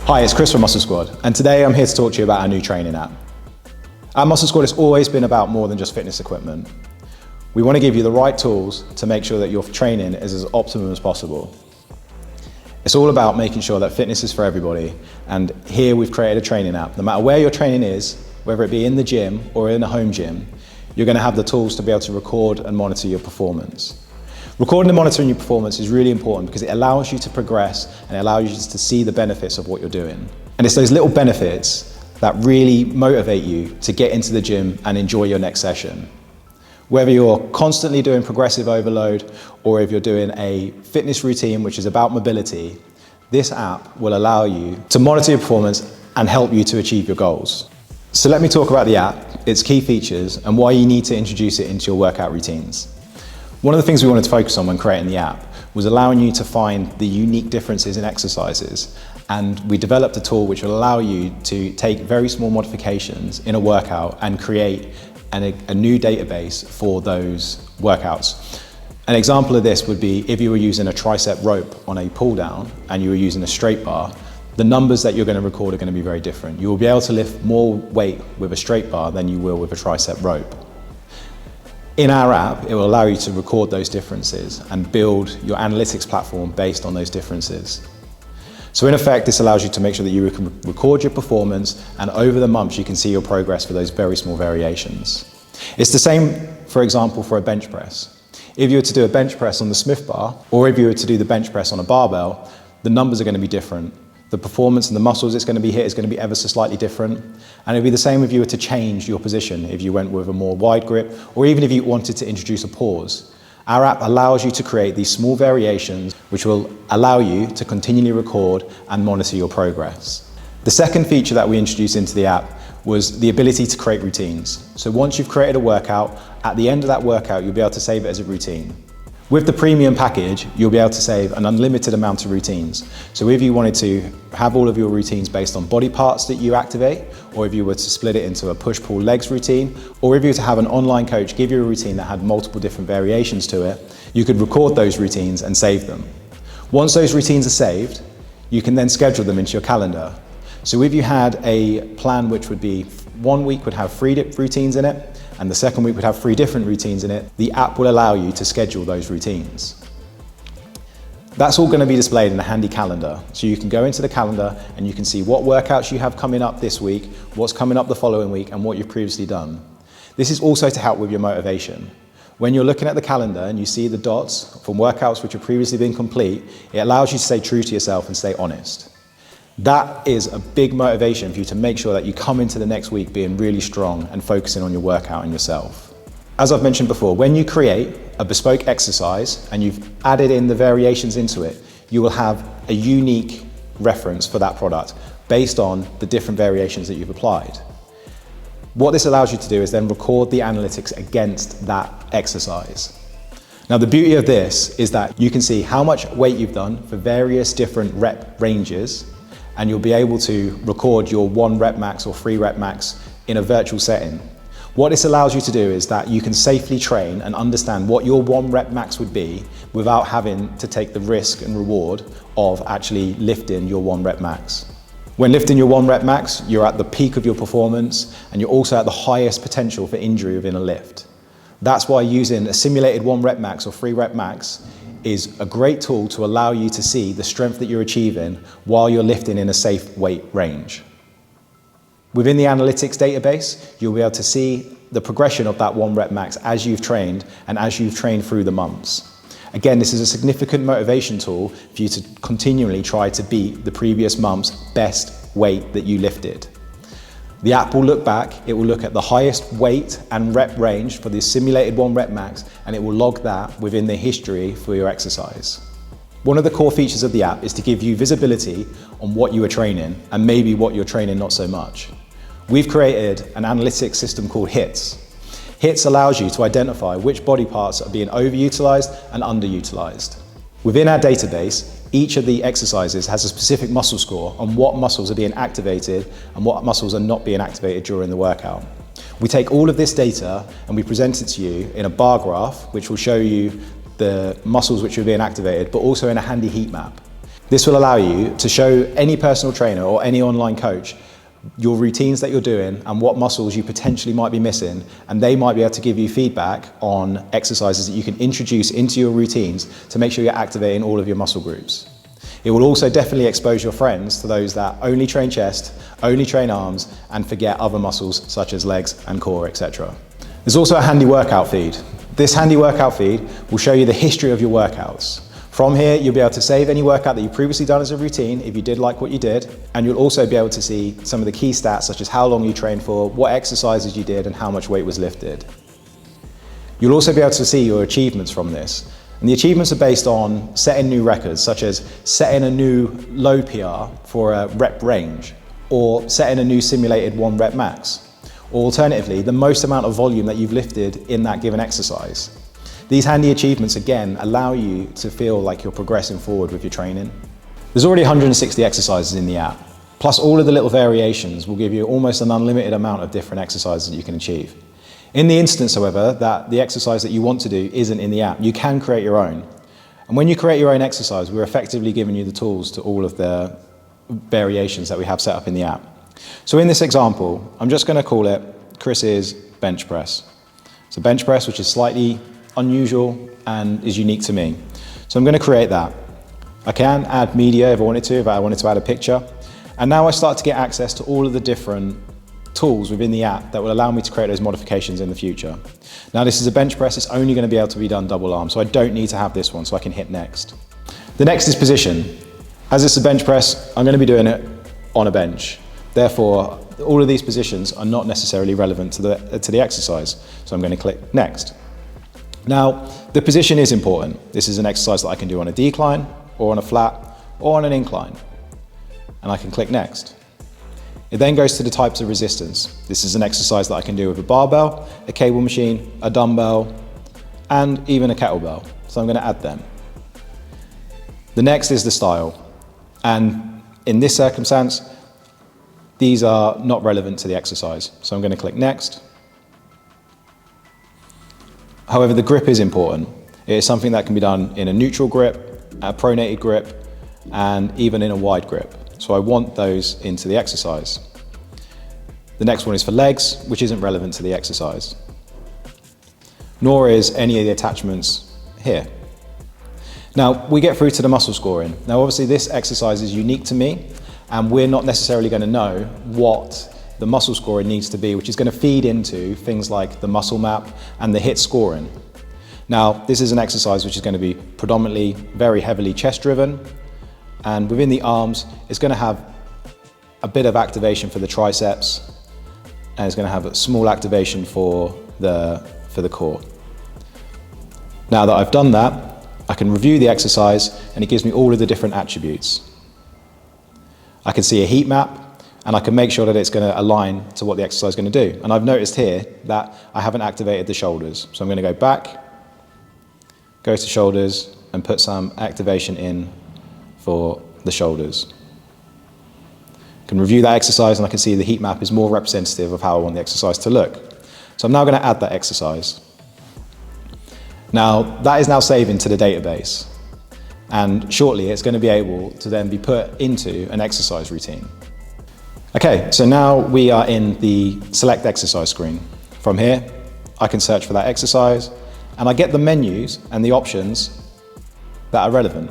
Hi, it's Chris from MuscleSquad, and today I'm here to talk to you about our new training app. At MuscleSquad, it's always been about more than just fitness equipment. We want to give you the right tools to make sure that your training is as optimum as possible. It's all about making sure that fitness is for everybody, and here we've created a training app. No matter where your training is, whether it be in the gym or in a home gym, you're going to have the tools to be able to record and monitor your performance. Recording and monitoring your performance is really important because it allows you to progress and it allows you to see the benefits of what you're doing. And it's those little benefits that really motivate you to get into the gym and enjoy your next session. Whether you're constantly doing progressive overload or if you're doing a fitness routine which is about mobility, this app will allow you to monitor your performance and help you to achieve your goals. So let me talk about the app, its key features, and why you need to introduce it into your workout routines. One of the things we wanted to focus on when creating the app was allowing you to find the unique differences in exercises, and we developed a tool which will allow you to take very small modifications in a workout and create a new database for those workouts. An example of this would be if you were using a tricep rope on a pull down and you were using a straight bar, the numbers that you're going to record are going to be very different. You will be able to lift more weight with a straight bar than you will with a tricep rope. In our app, it will allow you to record those differences and build your analytics platform based on those differences. So in effect, this allows you to make sure that you can record your performance, and over the months you can see your progress for those very small variations. It's the same, for example, for a bench press. If you were to do a bench press on the Smith bar, or if you were to do the bench press on a barbell, the numbers are going to be different. The performance and the muscles it's going to be hit is going to be ever so slightly different. And it'd be the same if you were to change your position, if you went with a more wide grip, or even if you wanted to introduce a pause. Our app allows you to create these small variations which will allow you to continually record and monitor your progress. The second feature that we introduced into the app was the ability to create routines. So once you've created a workout, at the end of that workout, you'll be able to save it as a routine. With the premium package, you'll be able to save an unlimited amount of routines. So if you wanted to have all of your routines based on body parts that you activate, or if you were to split it into a push-pull legs routine, or if you were to have an online coach give you a routine that had multiple different variations to it, you could record those routines and save them. Once those routines are saved, you can then schedule them into your calendar. So if you had a plan which would be 1 week would have 3 routines in it, and the second week would have 3 different routines in it, the app will allow you to schedule those routines. That's all going to be displayed in a handy calendar. So you can go into the calendar and you can see what workouts you have coming up this week, what's coming up the following week, and what you've previously done. This is also to help with your motivation. When you're looking at the calendar and you see the dots from workouts which have previously been complete, it allows you to stay true to yourself and stay honest. That is a big motivation for you to make sure that you come into the next week being really strong and focusing on your workout and yourself. As I've mentioned before, when you create a bespoke exercise and you've added in the variations into it, you will have a unique reference for that product based on the different variations that you've applied. What this allows you to do is then record the analytics against that exercise. Now the beauty of this is that you can see how much weight you've done for various different rep ranges, and you'll be able to record your 1 rep max or 3 rep max in a virtual setting. What this allows you to do is that you can safely train and understand what your 1 rep max would be without having to take the risk and reward of actually lifting your 1 rep max. When lifting your 1 rep max, you're at the peak of your performance and you're also at the highest potential for injury within a lift. That's why using a simulated 1 rep max or 3 rep max is a great tool to allow you to see the strength that you're achieving while you're lifting in a safe weight range. Within the analytics database, you'll be able to see the progression of that 1 rep max as you've trained and as you've trained through the months. Again, this is a significant motivation tool for you to continually try to beat the previous month's best weight that you lifted. The app will look back, it will look at the highest weight and rep range for the simulated 1 rep max, and it will log that within the history for your exercise. One of the core features of the app is to give you visibility on what you are training and maybe what you're training not so much. We've created an analytics system called HITS. HITS allows you to identify which body parts are being overutilized and underutilized. Within our database, each of the exercises has a specific muscle score on what muscles are being activated and what muscles are not being activated during the workout. We take all of this data and we present it to you in a bar graph, which will show you the muscles which are being activated, but also in a handy heat map. This will allow you to show any personal trainer or any online coach your routines that you're doing and what muscles you potentially might be missing, and they might be able to give you feedback on exercises that you can introduce into your routines to make sure you're activating all of your muscle groups. It will also definitely expose your friends to those that only train chest, only train arms, and forget other muscles such as legs and core, etc. There's also a handy workout feed. This handy workout feed will show you the history of your workouts. From here, you'll be able to save any workout that you've previously done as a routine if you did like what you did, and you'll also be able to see some of the key stats such as how long you trained for, what exercises you did, and how much weight was lifted. You'll also be able to see your achievements from this. And the achievements are based on setting new records, such as setting a new low PR for a rep range, or setting a new simulated 1 rep max, or alternatively, the most amount of volume that you've lifted in that given exercise. These handy achievements, again, allow you to feel like you're progressing forward with your training. There's already 160 exercises in the app, plus all of the little variations will give you almost an unlimited amount of different exercises that you can achieve. In the instance, however, that the exercise that you want to do isn't in the app, you can create your own. And when you create your own exercise, we're effectively giving you the tools to all of the variations that we have set up in the app. So in this example, I'm just going to call it Chris's bench press. So bench press, which is slightly unusual and is unique to me. So I'm going to create that. I can add media if I wanted to add a picture. And now I start to get access to all of the different tools within the app that will allow me to create those modifications in the future. Now this is a bench press, it's only going to be able to be done double arm, so I don't need to have this one, so I can hit next. The next is position. As it's a bench press, I'm going to be doing it on a bench. Therefore, all of these positions are not necessarily relevant to the exercise, so I'm going to click next. Now, the position is important. This is an exercise that I can do on a decline, or on a flat, or on an incline. And I can click next. It then goes to the types of resistance. This is an exercise that I can do with a barbell, a cable machine, a dumbbell, and even a kettlebell. So I'm going to add them. The next is the style. And in this circumstance, these are not relevant to the exercise. So I'm going to click next. However, the grip is important. It is something that can be done in a neutral grip, a pronated grip, and even in a wide grip. So I want those into the exercise. The next one is for legs, which isn't relevant to the exercise. Nor is any of the attachments here. Now, we get through to the muscle scoring. Now, obviously this exercise is unique to me, and we're not necessarily going to know what the muscle scoring needs to be, which is going to feed into things like the muscle map and the HIIT scoring. Now, this is an exercise which is going to be predominantly very heavily chest driven, and within the arms, it's going to have a bit of activation for the triceps, and it's going to have a small activation for the core. Now that I've done that, I can review the exercise, and it gives me all of the different attributes. I can see a heat map, and I can make sure that it's going to align to what the exercise is going to do. And I've noticed here that I haven't activated the shoulders. So I'm going to go back, go to shoulders, and put some activation in for the shoulders. I can review that exercise, and I can see the heat map is more representative of how I want the exercise to look. So I'm now going to add that exercise. Now, that is now saving to the database. And shortly, it's going to be able to then be put into an exercise routine. Okay, so now we are in the select exercise screen. From here, I can search for that exercise, and I get the menus and the options that are relevant.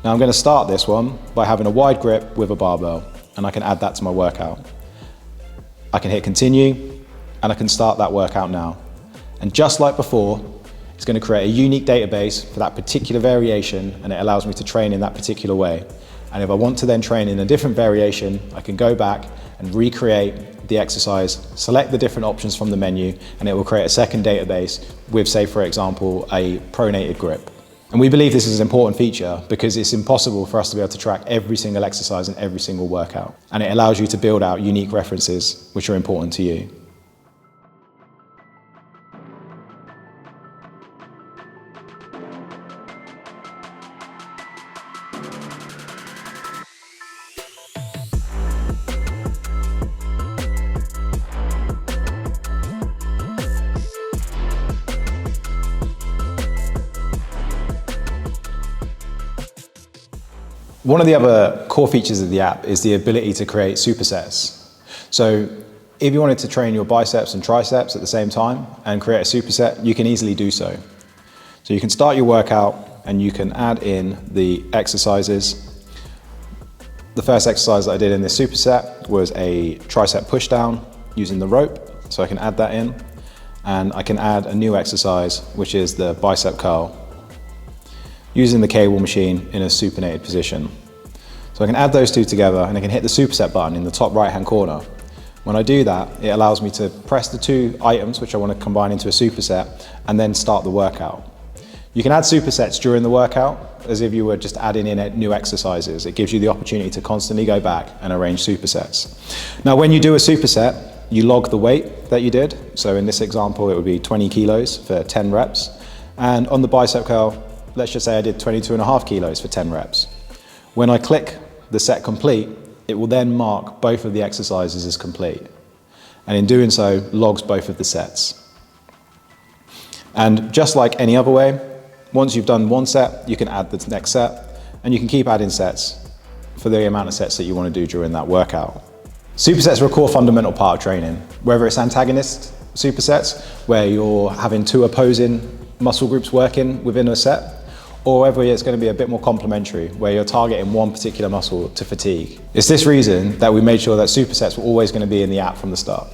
Now I'm going to start this one by having a wide grip with a barbell, and I can add that to my workout. I can hit continue, and I can start that workout now. And just like before, it's going to create a unique database for that particular variation, and it allows me to train in that particular way. And if I want to then train in a different variation, I can go back and recreate the exercise, select the different options from the menu, and it will create a second database with, say, for example, a pronated grip. And we believe this is an important feature because it's impossible for us to be able to track every single exercise and every single workout. And it allows you to build out unique references which are important to you. One of the other core features of the app is the ability to create supersets. So if you wanted to train your biceps and triceps at the same time and create a superset, you can easily do so. So you can start your workout and you can add in the exercises. The first exercise that I did in this superset was a tricep push down using the rope. So I can add that in, and I can add a new exercise, which is the bicep curl, using the cable machine in a supinated position. So I can add those two together and I can hit the superset button in the top right hand corner. When I do that, it allows me to press the two items which I want to combine into a superset and then start the workout. You can add supersets during the workout as if you were just adding in new exercises. It gives you the opportunity to constantly go back and arrange supersets. Now when you do a superset, you log the weight that you did. So in this example, it would be 20 kilos for 10 reps. And on the bicep curl, let's just say I did 22.5 kilos for 10 reps. When I click the set complete, it will then mark both of the exercises as complete. And in doing so, logs both of the sets. And just like any other way, once you've done one set, you can add the next set, and you can keep adding sets for the amount of sets that you want to do during that workout. Supersets are a core fundamental part of training, whether it's antagonist supersets, where you're having two opposing muscle groups working within a set, or whether it's going to be a bit more complementary, where you're targeting one particular muscle to fatigue. It's this reason that we made sure that supersets were always going to be in the app from the start.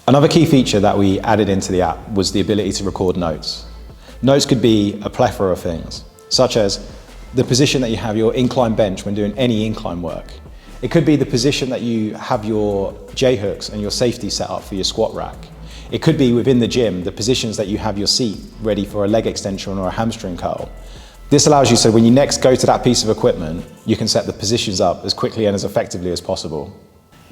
Another key feature that we added into the app was the ability to record notes. Notes could be a plethora of things, such as the position that you have your incline bench when doing any incline work. It could be the position that you have your J-hooks and your safety set up for your squat rack. It could be within the gym, the positions that you have your seat ready for a leg extension or a hamstring curl. This allows you so when you next go to that piece of equipment, you can set the positions up as quickly and as effectively as possible.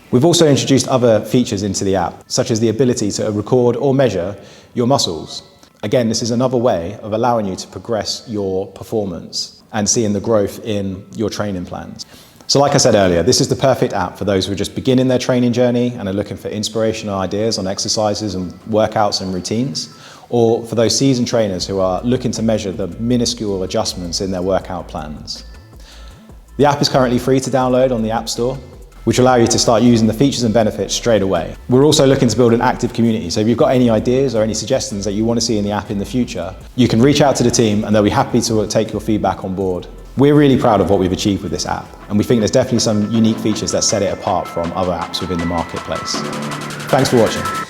We've also introduced other features into the app, such as the ability to record or measure your muscles. Again, this is another way of allowing you to progress your performance and seeing the growth in your training plans. So like I said earlier, this is the perfect app for those who are just beginning their training journey and are looking for inspirational ideas on exercises and workouts and routines, or for those seasoned trainers who are looking to measure the minuscule adjustments in their workout plans. The app is currently free to download on the App Store, which will allow you to start using the features and benefits straight away. We're also looking to build an active community, so if you've got any ideas or any suggestions that you want to see in the app in the future, you can reach out to the team and they'll be happy to take your feedback on board. We're really proud of what we've achieved with this app, and we think there's definitely some unique features that set it apart from other apps within the marketplace. Thanks for watching.